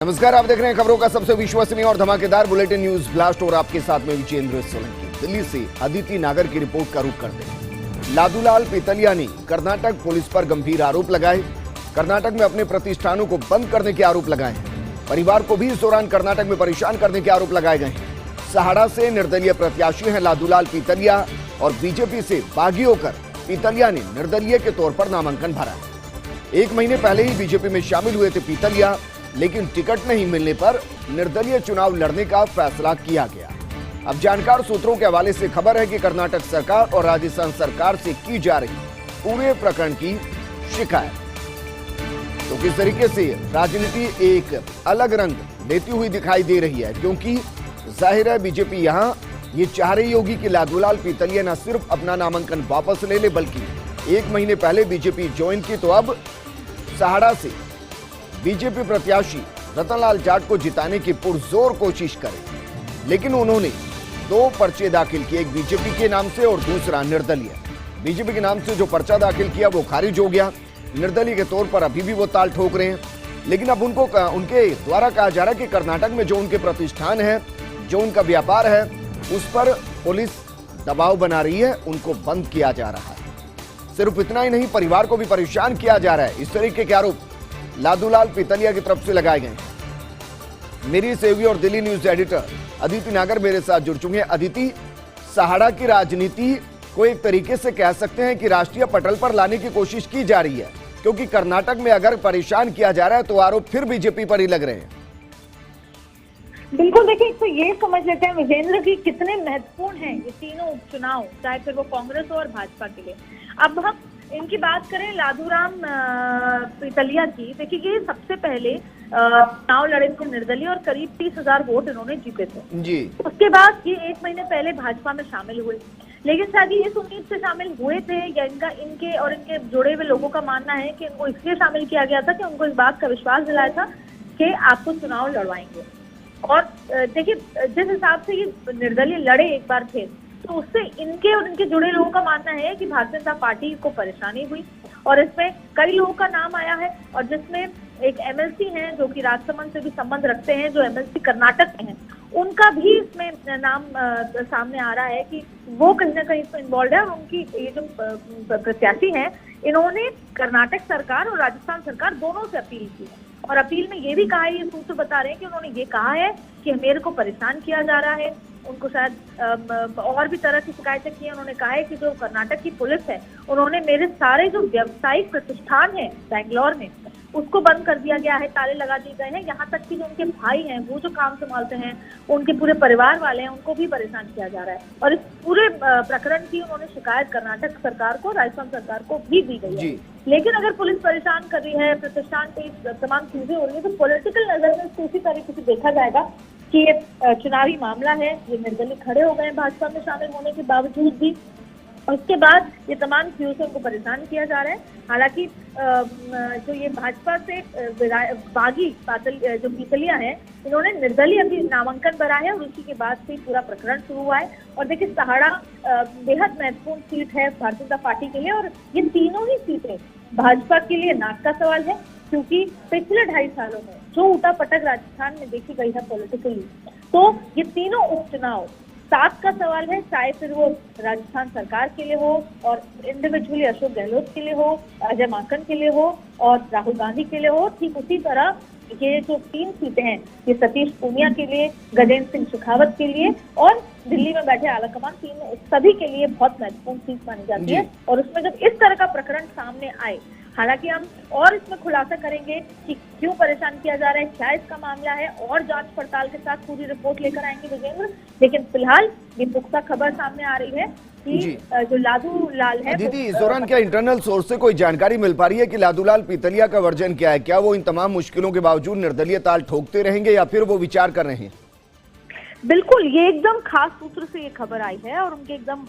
नमस्कार, आप देख रहे हैं खबरों का सबसे विश्वसनीय और धमाकेदार बुलेटिन न्यूज ब्लास्ट और आपके साथ में विजेंद्र सोलंकी। दिल्ली से अदिति नागर की रिपोर्ट का रुख करते हैं। लादूलाल पीतलिया ने कर्नाटक पुलिस पर गंभीर आरोप लगाए। कर्नाटक में अपने प्रतिष्ठानों को बंद करने के आरोप लगाए हैं। परिवार को भी इस दौरान कर्नाटक में परेशान करने के आरोप लगाए गए हैं। सहाड़ा से निर्दलीय प्रत्याशी हैं लादूलाल पीतलिया और बीजेपी से बागी होकर पीतलिया ने निर्दलीय के तौर पर नामांकन भरा है। 1 महीने पहले ही बीजेपी में शामिल हुए थे पीतलिया, लेकिन टिकट नहीं मिलने पर निर्दलीय चुनाव लड़ने का फैसला किया गया। अब जानकार सूत्रों के हवाले से खबर है कि कर्नाटक सरकार और राजस्थान सरकार से की जा रही पूरे प्रकरण की शिकायत। तो किस तरीके से राजनीति एक अलग रंग लेती हुई दिखाई दे रही है, क्योंकि जाहिर है बीजेपी यहां ये चाह रही होगी कि लादूलाल पीतलिया न सिर्फ अपना नामांकन वापस ले ले, बल्कि 1 महीने पहले बीजेपी ज्वाइन की तो अब सहाड़ा से बीजेपी प्रत्याशी रतनलाल जाट को जिताने की पुरजोर कोशिश करे। लेकिन उन्होंने 2 पर्चे दाखिल किए, एक बीजेपी के नाम से और दूसरा निर्दलीय। बीजेपी के नाम से जो पर्चा दाखिल किया वो खारिज हो गया। निर्दलीय के तौर पर अभी भी वो ताल ठोक रहे हैं। लेकिन अब उनके द्वारा कहा जा रहा है कि कर्नाटक में जो उनके प्रतिष्ठान है, जो उनका व्यापार है, उस पर पुलिस दबाव बना रही है, उनको बंद किया जा रहा है। सिर्फ इतना ही नहीं, परिवार को भी परेशान किया जा रहा है। इस तरीके के आरोप लादूलाल पीतलिया की तरफ से लगाए गए हैं। मेरी सेवी और दिल्ली न्यूज एडिटर अदिति नागर मेरे साथ जुड़ चुके हैं। अदिति, सहाड़ा की राजनीति को एक तरीके से कह सकते हैं कि राष्ट्रीय पटल पर लाने की कोशिश की जा रही है, क्योंकि कर्नाटक में अगर परेशान किया जा रहा है तो आरोप फिर बीजेपी पर ही लग रहे हैं। बिल्कुल, देखिए तो ये समझ लेते हैं विजेंद्र की कितने महत्वपूर्ण हैं ये तीनों उपचुनाव, चाहे फिर वो कांग्रेस हो और भाजपा के लिए। अब हम इनकी बात करें लादूराम पीतलिया की, देखिए ये सबसे पहले चुनाव लड़े थे निर्दलीय और करीब 30,000 वोट इन्होंने जीते थे जी। उसके बाद ये 1 महीने पहले भाजपा में शामिल हुए, लेकिन शायद ये इस उम्मीद से शामिल हुए थे या इनके जुड़े हुए लोगों का मानना है कि इनको इसलिए शामिल किया गया था कि उनको इस बात का विश्वास दिलाया था कि आपको चुनाव लड़वाएंगे। और देखिए जिस हिसाब से ये निर्दलीय लड़े एक बार थे, तो उससे इनके और इनके जुड़े लोगों का मानना है कि भारतीय जनता पार्टी को परेशानी हुई और इसमें कई लोगों का नाम आया है, और जिसमें एक एमएलसी हैं जो कि राजसमंद से भी संबंध रखते हैं, जो एमएलसी कर्नाटक में हैं, उनका भी इसमें नाम सामने आ रहा है कि वो कहीं ना कहीं इसमें इन्वॉल्व है। और उनकी ये जो प्रत्याशी हैं, इन्होंने कर्नाटक सरकार और राजस्थान सरकार दोनों से अपील की है, और अपील में ये भी कहा है, ये सूत्र बता रहे हैं कि उन्होंने ये कहा है कि मेरे को परेशान किया जा रहा है। उनको शायद और भी तरह की शिकायतें की हैं। उन्होंने कहा है कि जो कर्नाटक की पुलिस है, उन्होंने मेरे सारे जो व्यावसायिक प्रतिष्ठान है बैंगलोर में, उसको बंद कर दिया गया है, ताले लगा दिए गए हैं। यहाँ तक कि जो उनके भाई हैं, वो जो काम संभालते हैं, उनके पूरे परिवार वाले हैं, उनको भी परेशान किया जा रहा है। और इस पूरे प्रकरण की उन्होंने शिकायत कर्नाटक सरकार को, राजस्थान सरकार को भी दी गई है। लेकिन अगर पुलिस परेशान कर रही है, प्रतिष्ठान पे तमाम चीजें हो रही है, तो पॉलिटिकल नजर में इसको उसी तरीके से देखा जाएगा कि ये चुनावी मामला है। ये निर्दलीय खड़े हो गए भाजपा में शामिल होने के बावजूद भी, और उसके बाद ये तमाम चीजों से उनको परेशान किया जा रहा है। हालांकि जो ये भाजपा से बागी जो पीतलिया है, इन्होंने निर्दलीय अभी नामांकन भरा है और उसी के बाद से पूरा प्रकरण शुरू हुआ है। और देखिए सहाड़ा बेहद महत्वपूर्ण सीट है भारतीय जनता पार्टी के लिए, और ये तीनों ही सीटें भाजपा के लिए नाक का सवाल है, क्योंकि पिछले 2.5 सालों में जो उठापटक राजस्थान में देखी गई है पॉलिटिकली, तो ये तीनों उपचुनाव सात का सवाल है, चाहे फिर वो राजस्थान सरकार के लिए हो और इंडिविजुअली अशोक गहलोत के लिए हो, अजय माकन के लिए हो और राहुल गांधी के लिए हो। ठीक उसी तरह ये जो 3 सीटें हैं, ये सतीश पूनिया के लिए, गजेंद्र सिंह शेखावत के लिए और दिल्ली में बैठे आलाकमान, सभी के लिए बहुत महत्वपूर्ण सीट मानी जाती है। और उसमें जब इस तरह का प्रकरण सामने आए, हालांकि हम और इसमें खुलासा करेंगे कि क्यों परेशान किया जा रहा है, क्या इसका मामला है, और जांच पड़ताल के साथ पूरी रिपोर्ट लेकर आएंगे विजेंद्र। लेकिन फिलहाल ये पुख्ता खबर सामने आ रही है कि जो लादूलाल है। दीदी, इस दौरान क्या इंटरनल सोर्स से कोई जानकारी मिल पा रही है कि लादूलाल पीतलिया का वर्जन क्या है? क्या वो इन तमाम मुश्किलों के बावजूद निर्दलीय ताल ठोकते रहेंगे या फिर वो विचार कर रहे हैं? बिल्कुल, ये एकदम खास सूत्र से ये खबर आई है, और उनके एकदम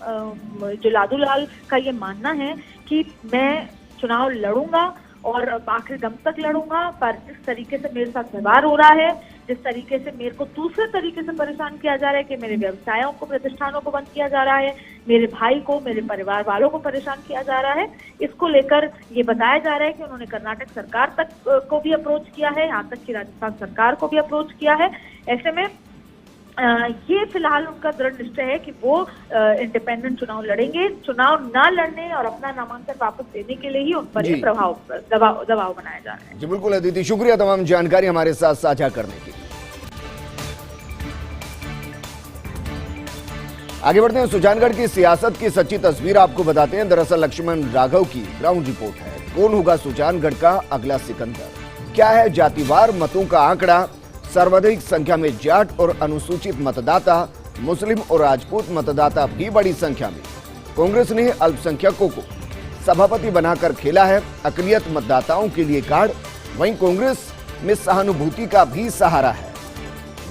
जो लादूलाल का ये मानना है कि मैं चुनाव लड़ूंगा और आखिर दम तक लड़ूंगा, पर जिस तरीके से मेरे साथ व्यवहार हो रहा है, जिस तरीके से मेरे को दूसरे तरीके से परेशान किया जा रहा है कि मेरे व्यवसायों को, प्रतिष्ठानों को बंद किया जा रहा है, मेरे भाई को, मेरे परिवार वालों को परेशान किया जा रहा है, इसको लेकर ये बताया जा रहा है कि उन्होंने कर्नाटक सरकार तक को भी अप्रोच किया है, यहाँ तक कि राजस्थान सरकार को भी अप्रोच किया है। ऐसे में ये फिलहाल उनका दृढ़ निश्चय है कि वो इंडिपेंडेंट चुनाव लड़ेंगे। चुनाव ना लड़ने और अपना नामांकन वापस देने के लिए ही उन पर ये दबाव बनाया जा रहा है। जी बिल्कुल अदिति, शुक्रिया तमाम जानकारी हमारे साथ साझा करने की। आगे बढ़ते हैं, सुजानगढ़ की सियासत की सच्ची तस्वीर आपको बताते हैं। दरअसल लक्ष्मण राघव की ग्राउंड रिपोर्ट है। कौन होगा सुजानगढ़ का अगला सिकंदर? क्या है जातिवार मतों का आंकड़ा? सर्वाधिक संख्या में जाट और अनुसूचित मतदाता, मुस्लिम और राजपूत मतदाता भी बड़ी संख्या में। कांग्रेस ने अल्पसंख्यकों को सभापति बनाकर खेला है अकलियत मतदाताओं के लिए कार्ड। वहीं कांग्रेस में सहानुभूति का भी सहारा है।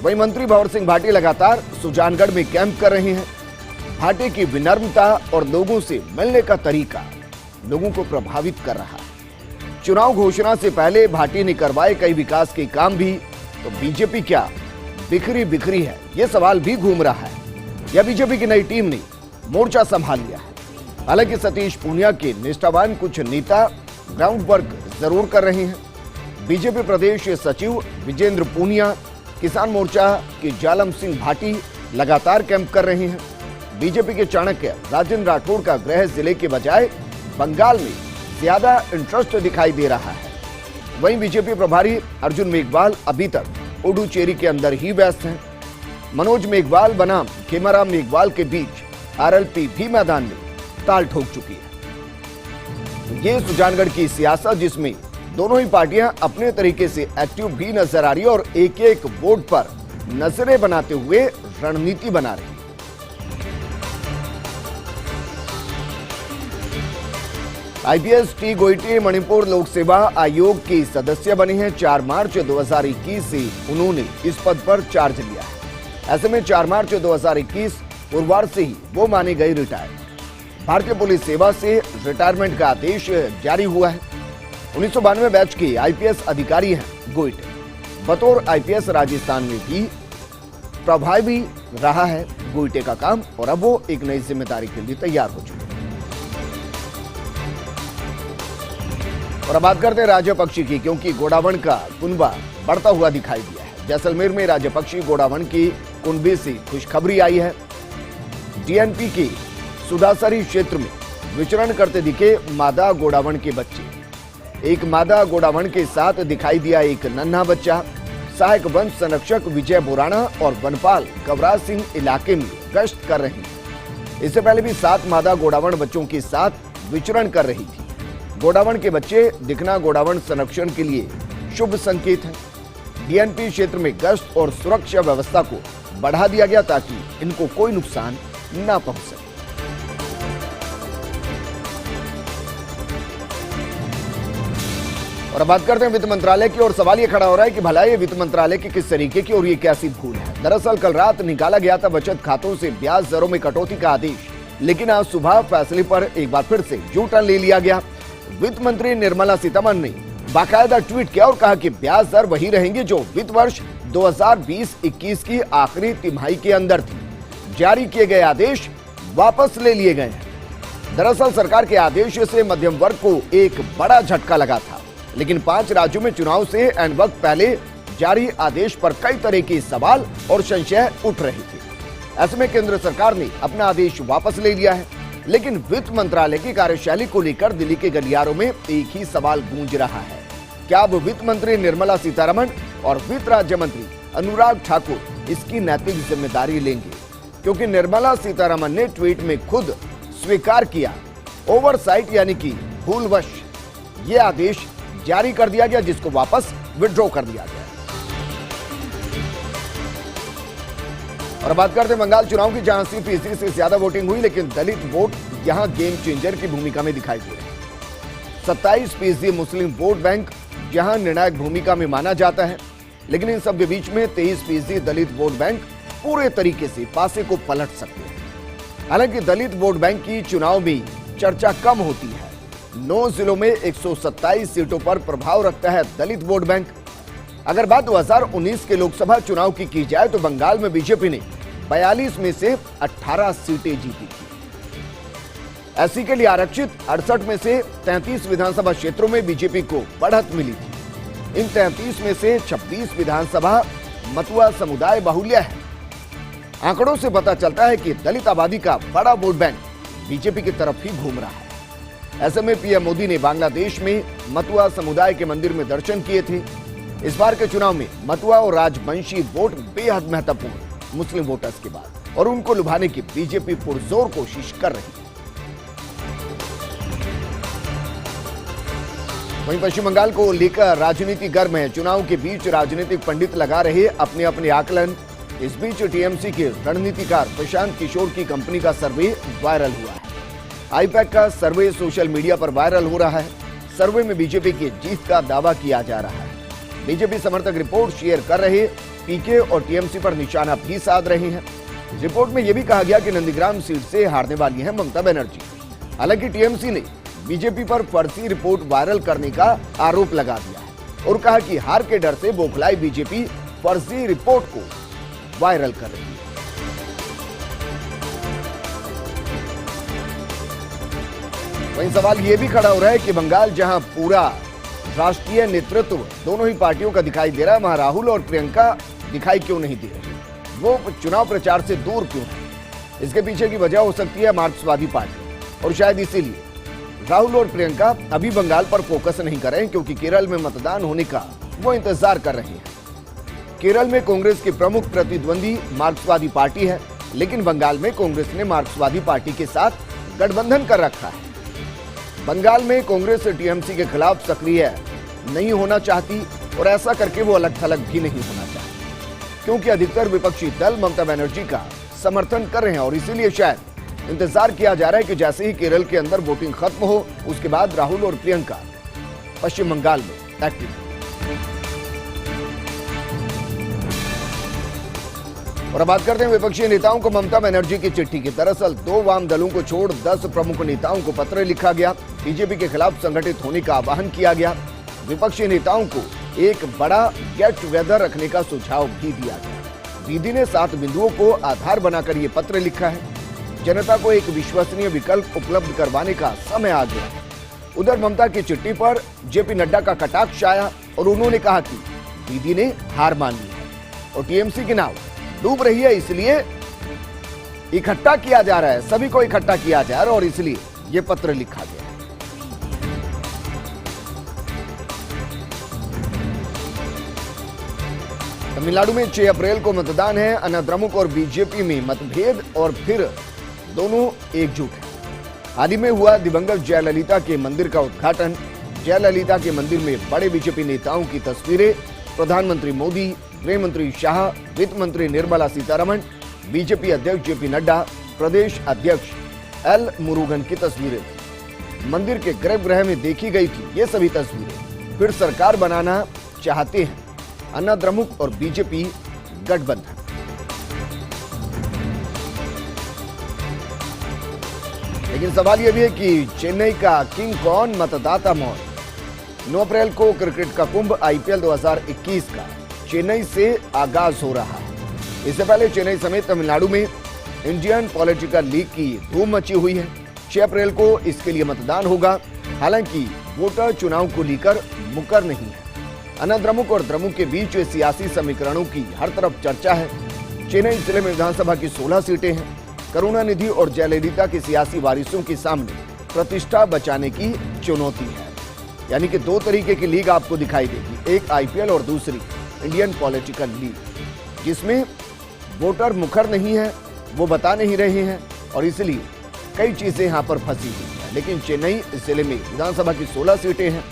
वहीं मंत्री भंवर सिंह भाटी लगातार सुजानगढ़ में कैंप कर रहे हैं। भाटी की विनम्रता और लोगों से मिलने का तरीका लोगों को प्रभावित कर रहा है। चुनाव घोषणा से पहले भाटी ने करवाए कई विकास के काम भी। तो बीजेपी क्या बिखरी बिखरी है, यह सवाल भी घूम रहा है। या बीजेपी की नई टीम ने मोर्चा संभाल लिया है? हालांकि सतीश पूनिया के निष्ठावान कुछ नेता ग्राउंड वर्क जरूर कर रहे हैं। बीजेपी प्रदेश सचिव विजेंद्र पूनिया, किसान मोर्चा के जालम सिंह भाटी लगातार कैंप कर रहे हैं। बीजेपी के चाणक्य राजेंद्र राठौड़ का गृह जिले के बजाय बंगाल में ज्यादा इंटरेस्ट दिखाई दे रहा है। वहीं बीजेपी प्रभारी अर्जुन मेघवाल अभी तक पुडुचेरी के अंदर ही व्यस्त हैं। मनोज मेघवाल बनाम खेमाराम मेघवाल के बीच आरएलपी भी मैदान में ताल ठोक चुकी है। तो ये सुजानगढ़ की सियासत जिसमें दोनों ही पार्टियां अपने तरीके से एक्टिव भी नजर आ रही है और एक एक वोट पर नजरें बनाते हुए रणनीति बना रही है। आईपीएस टी गोइटे मणिपुर लोक सेवा आयोग के सदस्य बने हैं। 4 मार्च 2021 से उन्होंने इस पद पर चार्ज लिया है। ऐसे में 4 मार्च 2021 गुरुवार से ही वो माने गए रिटायर्ड। भारतीय पुलिस सेवा से रिटायरमेंट का आदेश जारी हुआ है। 1992 बैच के आईपीएस अधिकारी हैं गोइटे। बतौर आईपीएस राजस्थान में भी प्रभावी रहा है गोइटे का काम और अब वो एक नई जिम्मेदारी के लिए तैयार हो चुके हैं। और अब बात करते हैं राजपक्षी की, क्योंकि गोडावण का कुनबा बढ़ता हुआ दिखाई दिया है। जैसलमेर में राजपक्षी गोडावण की कुनबे से खुशखबरी आई है। डीएनपी के सुदासरी क्षेत्र में विचरण करते दिखे मादा गोडावण के बच्चे। एक मादा गोडावण के साथ दिखाई दिया एक नन्हा बच्चा। सहायक वन संरक्षक विजय बोराना और वनपाल कवराज सिंह इलाके में गश्त कर रहे हैं। इससे पहले भी 7 मादा गोडावण बच्चों के साथ विचरण कर रही थी। गोडावण के बच्चे दिखना गोडावण संरक्षण के लिए शुभ संकेत है। डीएनपी क्षेत्र में गश्त और सुरक्षा व्यवस्था को बढ़ा दिया गया ताकि इनको कोई नुकसान न पहुंच सके। और अब बात करते हैं वित्त मंत्रालय की, और सवाल ये खड़ा हो रहा है कि भला ये वित्त मंत्रालय की किस तरीके की और ये कैसी भूल है। दरअसल कल रात निकाला गया था बचत खातों से ब्याज दरों में कटौती का आदेश, लेकिन आज सुबह फैसले पर एक बार फिर से यू टर्न ले लिया गया। वित्त मंत्री निर्मला सीतारमण ने बाकायदा ट्वीट किया और कहा कि ब्याज दर वही रहेंगी जो वित्त वर्ष 2020-21 की आखिरी तिमाही के अंदर थी। जारी किए गए आदेश वापस ले लिए गए हैं। दरअसल सरकार के आदेश से मध्यम वर्ग को एक बड़ा झटका लगा था, लेकिन 5 राज्यों में चुनाव से एन वक्त पहले जारी आदेश पर कई तरह के सवाल और संशय उठ रहे थे। ऐसे में केंद्र सरकार ने अपना आदेश वापस ले लिया है, लेकिन वित्त मंत्रालय की कार्यशैली को लेकर दिल्ली के गलियारों में एक ही सवाल गूंज रहा है। क्या अब वित्त मंत्री निर्मला सीतारमण और वित्त राज्य मंत्री अनुराग ठाकुर इसकी नैतिक जिम्मेदारी लेंगे? क्योंकि निर्मला सीतारमण ने ट्वीट में खुद स्वीकार किया ओवरसाइट यानी कि भूलवश ये आदेश जारी कर दिया गया, जिसको वापस विड्रॉ कर दिया गया। और बात करते हैं बंगाल चुनाव की, जहां 80% से ज्यादा वोटिंग हुई, लेकिन दलित वोट यहां गेम चेंजर की भूमिका में दिखाई दे रहे हैं। 27% मुस्लिम वोट बैंक जहां निर्णायक भूमिका में माना जाता है, लेकिन इन सब के बीच में 23% दलित वोट बैंक पूरे तरीके से पासे को पलट सकते हैं। हालांकि दलित वोट बैंक की चुनाव में चर्चा कम होती है। 9 जिलों में 127 सीटों पर प्रभाव रखता है दलित वोट बैंक। अगर बात 2019 के लोकसभा चुनाव की जाए तो बंगाल में बीजेपी ने 42 में से 18 सीटें जीती थी। एससी के लिए आरक्षित 68 में से 33 विधानसभा क्षेत्रों में बीजेपी को बढ़त मिली थी। इन 33 में से 26 विधानसभा मतुआ समुदाय बाहुल्य है। आंकड़ों से पता चलता है कि दलित आबादी का बड़ा वोट बैंक बीजेपी की तरफ ही घूम रहा है। ऐसे में पीएम मोदी ने बांग्लादेश में मतुआ समुदाय के मंदिर में दर्शन किए थे। इस बार के चुनाव में मतुआ और राजवंशी वोट बेहद महत्वपूर्ण मुस्लिम वोटर्स के बाद और उनको लुभाने की बीजेपी पुरजोर कोशिश कर रही है। वहीं पश्चिम बंगाल को लेकर राजनीति गर्म है। चुनाव के बीच राजनीतिक पंडित लगा रहे अपने अपने आकलन। इस बीच टीएमसी के रणनीतिकार प्रशांत किशोर की कंपनी का सर्वे वायरल हुआ है। आईपैक का सर्वे सोशल मीडिया पर वायरल हो रहा है। सर्वे में बीजेपी की जीत का दावा किया जा रहा है। बीजेपी समर्थक रिपोर्ट शेयर कर रहे पीके और टीएमसी पर निशाना भी साध रहे हैं। रिपोर्ट में यह भी कहा गया कि नंदीग्राम सीट से हारने वाली हैं ममता बनर्जी। हालांकि टीएमसी ने बीजेपी पर फर्जी रिपोर्ट वायरल करने का आरोप लगा दिया है और कहा कि हार के डर से बौखलाई बीजेपी फर्जी रिपोर्ट को वायरल कर रही है। वहीं सवाल यह भी खड़ा हो रहा है कि बंगाल जहां पूरा राष्ट्रीय नेतृत्व दोनों ही पार्टियों का दिखाई दे रहा है, वहां राहुल और प्रियंका दिखाई क्यों नहीं दे रहे? वो चुनाव प्रचार से दूर क्यों है? इसके पीछे की वजह हो सकती है मार्क्सवादी पार्टी और शायद इसीलिए राहुल और प्रियंका अभी बंगाल पर फोकस नहीं कर रहे हैं, क्योंकि केरल में मतदान होने का वो इंतजार कर रहे हैं। केरल में कांग्रेस की प्रमुख प्रतिद्वंदी मार्क्सवादी पार्टी है, लेकिन बंगाल में कांग्रेस ने मार्क्सवादी पार्टी के साथ गठबंधन कर रखा है। बंगाल में कांग्रेस टीएमसी के खिलाफ सक्रिय नहीं होना चाहती और ऐसा करके वो अलग थलग भी नहीं होना चाहती, क्योंकि अधिकतर विपक्षी दल ममता बनर्जी का समर्थन कर रहे हैं और इसीलिए शायद इंतजार किया जा रहा है कि जैसे ही केरल के अंदर वोटिंग खत्म हो उसके बाद राहुल और प्रियंका पश्चिम बंगाल में एक्टिव। और अब बात करते हैं विपक्षी नेताओं को ममता बनर्जी की चिट्ठी की। दरअसल 2 वाम दलों को छोड़ 10 प्रमुख नेताओं को पत्र लिखा गया। बीजेपी के खिलाफ संगठित होने का आह्वान किया गया। विपक्षी नेताओं को एक बड़ा गेट टुगेदर रखने का सुझाव भी दिया गया। दीदी ने 7 बिंदुओं को आधार बनाकर ये पत्र लिखा है। जनता को एक विश्वसनीय विकल्प उपलब्ध करवाने का समय आ गया है। उधर ममता की चिट्ठी पर जेपी नड्डा का कटाक्ष आया और उन्होंने कहा कि दीदी ने हार मान ली है और टीएमसी की नाव डूब रही है, इसलिए इकट्ठा किया जा रहा है, सभी को इकट्ठा किया जा रहा है और इसलिए यह पत्र लिखा गया। तमिलनाडु में 6 अप्रैल को मतदान है। अनाद्रमुक और बीजेपी में मतभेद और फिर दोनों एकजुट हैं। हाल ही में हुआ दिवंगत जयललिता के मंदिर का उद्घाटन। जयललिता के मंदिर में बड़े बीजेपी नेताओं की तस्वीरें, प्रधानमंत्री मोदी, गृह मंत्री शाह, वित्त मंत्री निर्मला सीतारमण, बीजेपी अध्यक्ष जेपी नड्डा, प्रदेश अध्यक्ष एल मुरुगन की तस्वीरें मंदिर के गर्भगृह में देखी गई थी। ये सभी तस्वीरें फिर सरकार बनाना चाहते हैं अन्नाद्रमुक और बीजेपी गठबंधन। लेकिन सवाल यह भी है कि चेन्नई का किंग कौन, मतदाता मौत। 9 अप्रैल को क्रिकेट का कुंभ आईपीएल 2021 का चेन्नई से आगाज हो रहा है। इससे पहले चेन्नई समेत तमिलनाडु में इंडियन पॉलिटिकल लीग की धूम मची हुई है। 6 अप्रैल को इसके लिए मतदान होगा। हालांकि वोटर चुनाव को लेकर मुकर नहीं है। अनाद्रमुक और द्रमुक के बीच सियासी समीकरणों की हर तरफ चर्चा है। चेन्नई जिले में विधानसभा की 16 सीटें हैं। करुणानिधि और जयललिता के सियासी वारिसों के सामने प्रतिष्ठा बचाने की चुनौती है। यानी कि 2 तरीके की लीग आपको दिखाई देगी, एक आईपीएल और दूसरी इंडियन पॉलिटिकल लीग, जिसमें वोटर मुखर नहीं है, वो बता नहीं रहे हैं और इसलिए कई चीजें यहां पर फंसी हुई हैं। लेकिन चेन्नई जिले में विधानसभा की 16 सीटें हैं।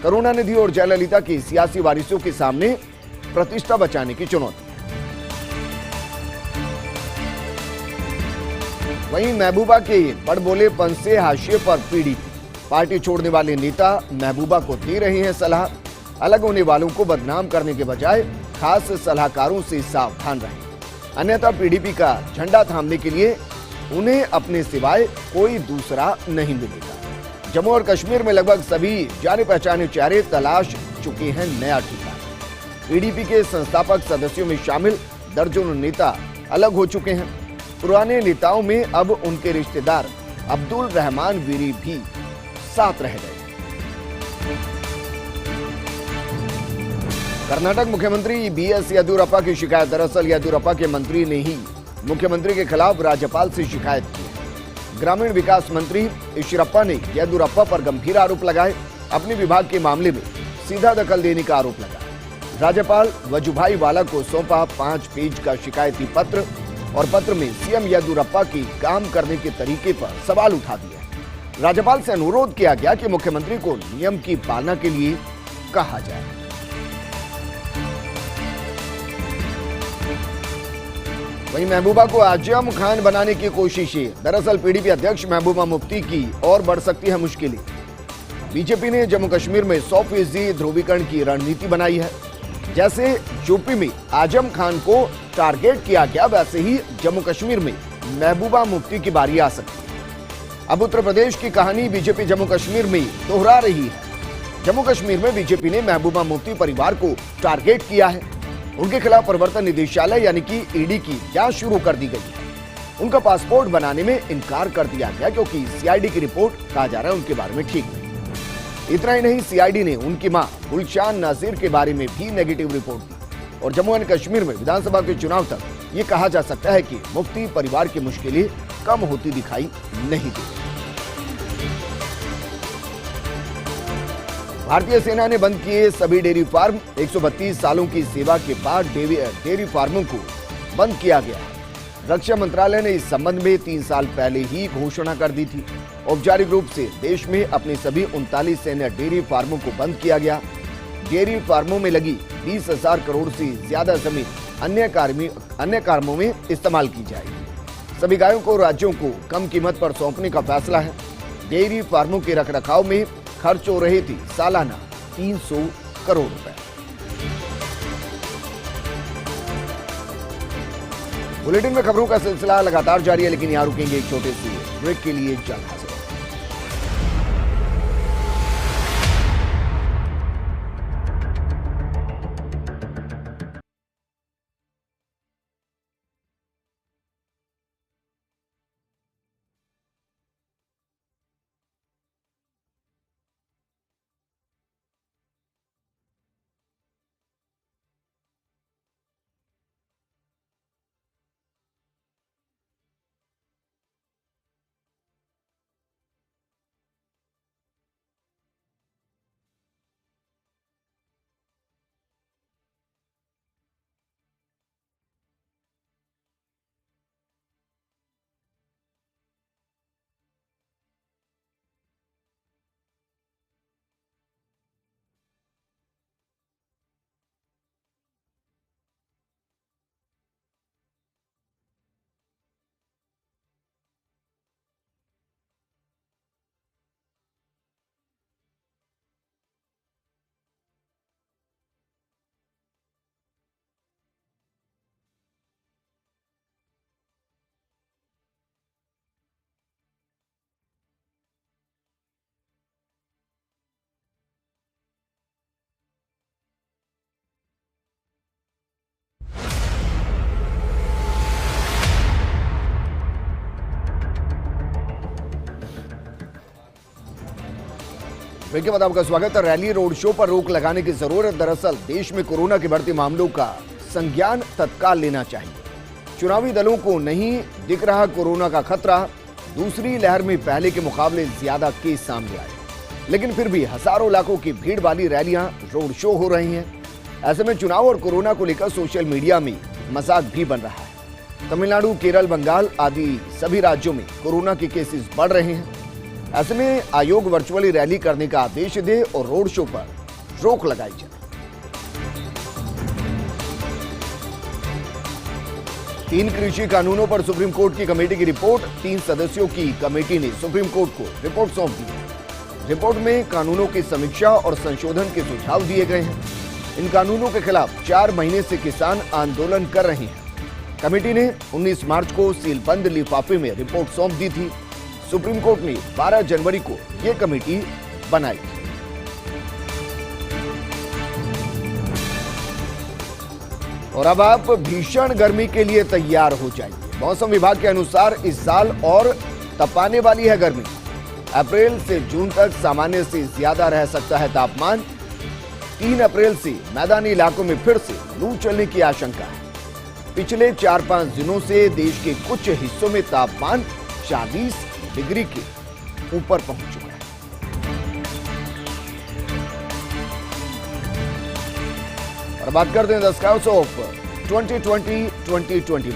करुणानिधि और जयललिता की सियासी वारिसों के सामने प्रतिष्ठा बचाने की चुनौती। वहीं महबूबा के बड़बोलेपन से हाशिए पर पीड़ित पार्टी छोड़ने वाले नेता महबूबा को दे रहे हैं सलाह। अलग होने वालों को बदनाम करने के बजाय खास सलाहकारों से सावधान रहें, अन्यथा पीडीपी का झंडा थामने के लिए उन्हें अपने सिवाय कोई दूसरा नहीं मिलेगा। जम्मू और कश्मीर में लगभग सभी जाने पहचाने चेहरे तलाश चुके हैं नया ठिकाना। पीडीपी के संस्थापक सदस्यों में शामिल दर्जनों नेता अलग हो चुके हैं। पुराने नेताओं में अब उनके रिश्तेदार अब्दुल रहमान वीरी भी साथ रह गए। कर्नाटक मुख्यमंत्री बीएस येदियुरप्पा की शिकायत। दरअसल येदियुरप्पा के मंत्री ने ही मुख्यमंत्री के खिलाफ राज्यपाल से शिकायत की है। ग्रामीण विकास मंत्री ईश्वरप्पा ने येदियुरप्पा पर गंभीर आरोप लगाए। अपने विभाग के मामले में सीधा दखल देने का आरोप लगाया। राज्यपाल वजुभाई वाला को सौंपा 5 पेज का शिकायती पत्र और पत्र में सीएम येदियुरप्पा की काम करने के तरीके पर सवाल उठा दिया। राज्यपाल से अनुरोध किया गया कि मुख्यमंत्री को नियम की पालना के लिए कहा जाए। वहीं महबूबा को आजम खान बनाने की कोशिशें। दरअसल पीडीपी अध्यक्ष महबूबा मुफ्ती की और बढ़ सकती है मुश्किलें। बीजेपी ने जम्मू कश्मीर में 100% ध्रुवीकरण की रणनीति बनाई है। जैसे यूपी में आजम खान को टारगेट किया गया, वैसे ही जम्मू कश्मीर में महबूबा मुफ्ती की बारी आ सकती है। अब उत्तर प्रदेश की कहानी बीजेपी जम्मू कश्मीर में दोहरा रही है। जम्मू कश्मीर में बीजेपी ने महबूबा मुफ्ती परिवार को टारगेट किया है। उनके खिलाफ प्रवर्तन निदेशालय यानी कि ईडी की जांच शुरू कर दी गई है। उनका पासपोर्ट बनाने में इनकार कर दिया गया क्योंकि सीआईडी की रिपोर्ट कहा जा रहा है उनके बारे में ठीक नहीं। इतना ही नहीं, सीआईडी ने उनकी मां गुलशान नासिर के बारे में भी नेगेटिव रिपोर्ट दी और जम्मू एंड कश्मीर में विधानसभा के चुनाव तक ये कहा जा सकता है कि मुफ्ती परिवार की मुश्किलें कम होती दिखाई नहीं दी। भारतीय सेना ने बंद किए सभी डेयरी फार्म। 132 सालों की सेवा के बाद डेयरी फार्मों को बंद किया गया है। रक्षा मंत्रालय ने इस संबंध में 3 साल पहले ही घोषणा कर दी थी। औपचारिक रूप से देश में अपने सभी 39 सैन्य डेयरी फार्मों को बंद किया गया। डेयरी फार्मों में लगी 20,000 करोड़ से ज्यादा जमीन अन्य कामों में इस्तेमाल की जाएगी। सभी गायों को राज्यों को कम कीमत पर सौंपने का फैसला है। डेयरी फार्मों के रखरखाव में खर्च हो रहे थे सालाना 300 करोड़ रुपए। बुलेटिन में खबरों का सिलसिला लगातार जारी है, लेकिन यहां रुकेंगे एक छोटे से ब्रेक के लिए। जल्द हाजिर। ब्रेक के बाद आपका स्वागत है। रैली रोड शो पर रोक लगाने की जरूरत। दरअसल देश में कोरोना के बढ़ते मामलों का संज्ञान तत्काल लेना चाहिए। चुनावी दलों को नहीं दिख रहा कोरोना का खतरा। दूसरी लहर में पहले के मुकाबले ज्यादा केस सामने आए, लेकिन फिर भी हजारों लाखों की भीड़ वाली रैलियां, रोड शो हो रही हैं। ऐसे में चुनाव और कोरोना को लेकर सोशल मीडिया में मजाक भी बन रहा है। तमिलनाडु, केरल, बंगाल आदि सभी राज्यों में कोरोना के केसेस बढ़ रहे हैं। ऐसे में आयोग वर्चुअली रैली करने का आदेश दे और रोड शो पर रोक लगाई जाए। 3 कृषि कानूनों पर सुप्रीम कोर्ट की कमेटी की रिपोर्ट। 3 सदस्यों की कमेटी ने सुप्रीम कोर्ट को रिपोर्ट सौंप दी है। रिपोर्ट में कानूनों की समीक्षा और संशोधन के सुझाव दिए गए हैं। इन कानूनों के खिलाफ 4 महीने से किसान आंदोलन कर रहे हैं। कमेटी ने 19 मार्च को सीलबंद लिफाफे में रिपोर्ट सौंप दी थी। सुप्रीम कोर्ट ने 12 जनवरी को यह कमेटी बनाई। और अब आप भीषण गर्मी के लिए तैयार हो जाइए। मौसम विभाग के अनुसार इस साल और तपाने वाली है गर्मी। अप्रैल से जून तक सामान्य से ज्यादा रह सकता है तापमान। 3 अप्रैल से मैदानी इलाकों में फिर से लू चलने की आशंका है। पिछले 4-5 दिनों से देश के कुछ हिस्सों में तापमान 40 डिग्री के ऊपर पहुंच चुका है। और बात करते हैं द स्काउट्स ऑफ 2020-2021।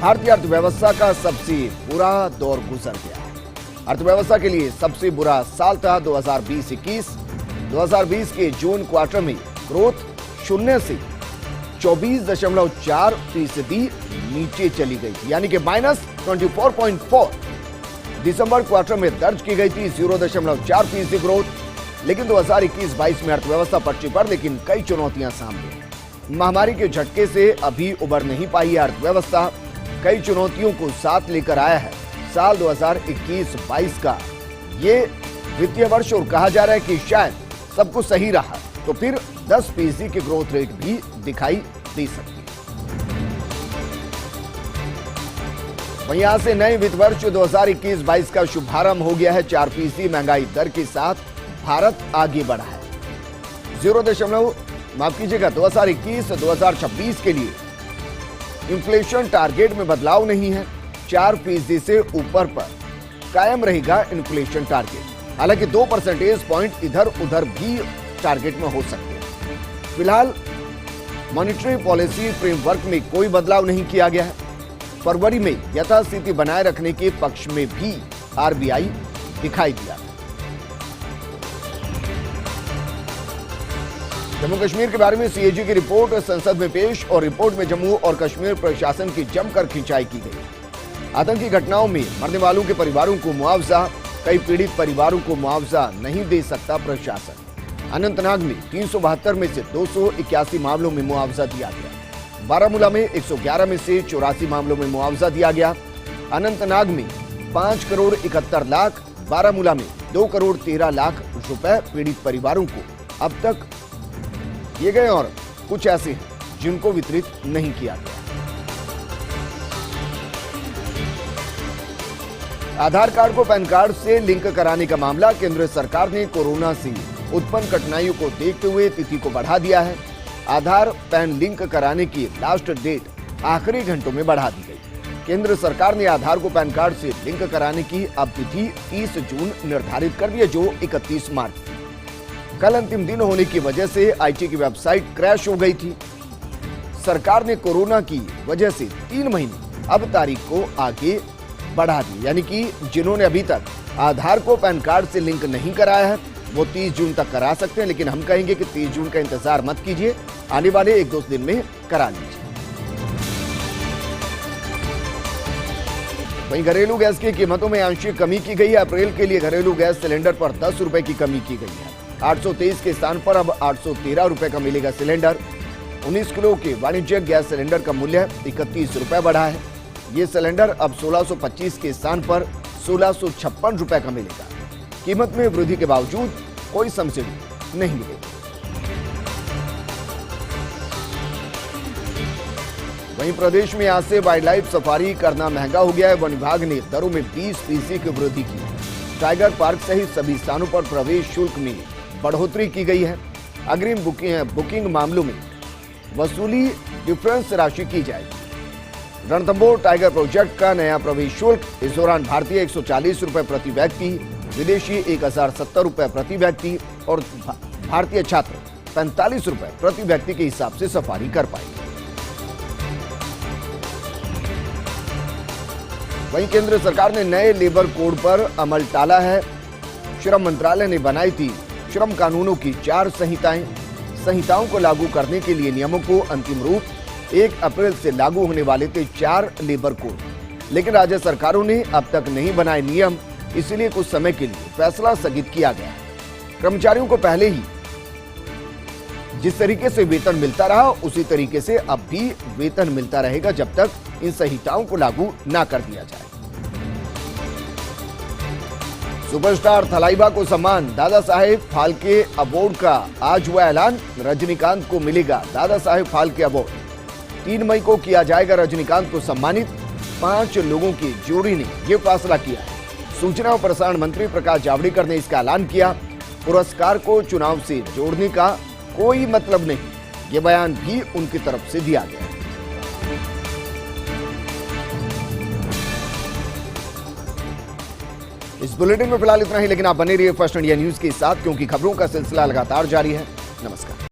भारतीय अर्थव्यवस्था का सबसे बुरा दौर गुजर गया है। अर्थव्यवस्था के लिए सबसे बुरा साल था 2020-21। 2020 के जून क्वार्टर में ग्रोथ 0 से 24.4% नीचे चली गई थी, यानी कि -24.4। दिसंबर क्वार्टर में दर्ज की गई थी 0.4% ग्रोथ। लेकिन 2021-22 में अर्थव्यवस्था पटरी पर, लेकिन कई चुनौतियां सामने। महामारी के झटके से अभी उबर नहीं पाई है अर्थव्यवस्था। कई चुनौतियों को साथ लेकर आया है साल 2021-22 का ये वित्तीय वर्ष, और कहा जा रहा है कि शायद सब कुछ सही रहा तो फिर 10% की ग्रोथ रेट भी दिखाई दे सकती है। वहीं यहां से नए वित्त वर्ष 2021-22 का शुभारंभ हो गया है। 4% महंगाई दर के साथ भारत आगे बढ़ा है। 2021-2026 के लिए इन्फ्लेशन टारगेट में बदलाव नहीं है। 4% से ऊपर पर कायम रहेगा इन्फ्लेशन टारगेट। हालांकि 2 परसेंटेज पॉइंट इधर उधर भी टारगेट में हो सकते हैं। फिलहाल मॉनिटरी पॉलिसी फ्रेमवर्क में कोई बदलाव नहीं किया गया है। फरवरी में यथास्थिति बनाए रखने के पक्ष में भी आरबीआई दिखाई दिया। जम्मू कश्मीर के बारे में सीएजी की रिपोर्ट संसद में पेश, और रिपोर्ट में जम्मू और कश्मीर प्रशासन की जमकर खिंचाई की गई। आतंकी घटनाओं में मरने वालों के परिवारों को मुआवजा, कई पीड़ित परिवारों को मुआवजा नहीं दे सकता प्रशासन। अनंतनाग में 372 में से 281 मामलों में मुआवजा दिया गया। बारामूला में 111 में से 84 मामलों में मुआवजा दिया गया। अनंतनाग में 5 करोड़ 71 लाख, बारामूला में 2 करोड़ 13 लाख रुपए पीड़ित परिवारों को अब तक दिए गए, और कुछ ऐसे हैं जिनको वितरित नहीं किया गया। आधार कार्ड को पैन कार्ड से लिंक कराने का मामला, केंद्र सरकार ने कोरोना से उत्पन्न कठिनाइयों को देखते हुए तिथि को बढ़ा दिया है। आधार पैन लिंक कराने की लास्ट डेट आखिरी घंटों में बढ़ा दी गई। केंद्र सरकार ने आधार को पैन कार्ड से लिंक कराने की अब तिथि 30 जून निर्धारित कर दी है, जो 31 मार्च थी। कल अंतिम दिन होने की वजह से आईटी की वेबसाइट क्रैश हो गई थी। सरकार ने कोरोना की वजह से 3 महीने अब तारीख को आगे बढ़ा दी, यानी कि जिन्होंने अभी तक आधार को पैन कार्ड से लिंक नहीं कराया है वो 30 जून तक करा सकते हैं। लेकिन हम कहेंगे कि 30 जून का इंतजार मत कीजिए, आने वाले 1-2 दिन में करा लीजिए। वहीं घरेलू गैस की कीमतों में आंशिक कमी की गई है। अप्रैल के लिए घरेलू गैस सिलेंडर पर 10 रुपए की कमी की गई है। 823 के स्थान पर अब 813 रुपए का मिलेगा सिलेंडर। 19 किलो के वाणिज्यिक गैस सिलेंडर का मूल्य 31 रुपए बढ़ा है। ये सिलेंडर अब 1625 के स्थान पर 1656 रुपए का मिलेगा। कीमत में वृद्धि के बावजूद कोई सब्सिडी नहीं मिलेगी। वहीं प्रदेश में आज से वाइल्ड लाइफ सफारी करना महंगा हो गया है। वन विभाग ने दरों में 20% की वृद्धि की है। टाइगर पार्क सहित सभी स्थानों पर प्रवेश शुल्क में बढ़ोतरी की गई है। अग्रिम बुकिंग मामलों में वसूली डिफरेंस राशि की जाएगी। रणथंभौर टाइगर प्रोजेक्ट का नया प्रवेश शुल्क इस दौरान भारतीय 140 रुपए प्रति व्यक्ति, विदेशी 1070 रुपए प्रति व्यक्ति और भारतीय छात्र 45 रुपए प्रति व्यक्ति के हिसाब से सफारी कर पाएंगे। वहीं केंद्र सरकार ने नए लेबर कोड पर अमल टाला है। श्रम मंत्रालय ने बनाई थी श्रम कानूनों की 4 संहिताओं को लागू करने के लिए नियमों को अंतिम रूप। 1 अप्रैल से लागू होने वाले थे 4 लेबर कोड, लेकिन राज्य सरकारों ने अब तक नहीं बनाए नियम, इसलिए कुछ समय के लिए फैसला स्थगित किया गया। कर्मचारियों को पहले ही जिस तरीके से वेतन मिलता रहा उसी तरीके से अब भी वेतन मिलता रहेगा जब तक इन संहिताओं को लागू ना कर दिया जाए। सुपरस्टार थलाइवा को सम्मान, दादा साहेब फाल्के अवार्ड का आज हुआ ऐलान। रजनीकांत को मिलेगा दादा साहेब फाल्के अवार्ड। 3 मई को किया जाएगा रजनीकांत को सम्मानित। 5 लोगों की ज्यूरी ने यह फैसला किया। सूचना और प्रसारण मंत्री प्रकाश जावड़ेकर ने इसका ऐलान किया। पुरस्कार को चुनाव से जोड़ने का कोई मतलब नहीं, ये बयान भी उनकी तरफ से दिया गया। इस बुलेटिन में फिलहाल इतना ही, लेकिन आप बने रहिए फर्स्ट इंडिया न्यूज के साथ, क्योंकि खबरों का सिलसिला लगातार जारी है। नमस्कार।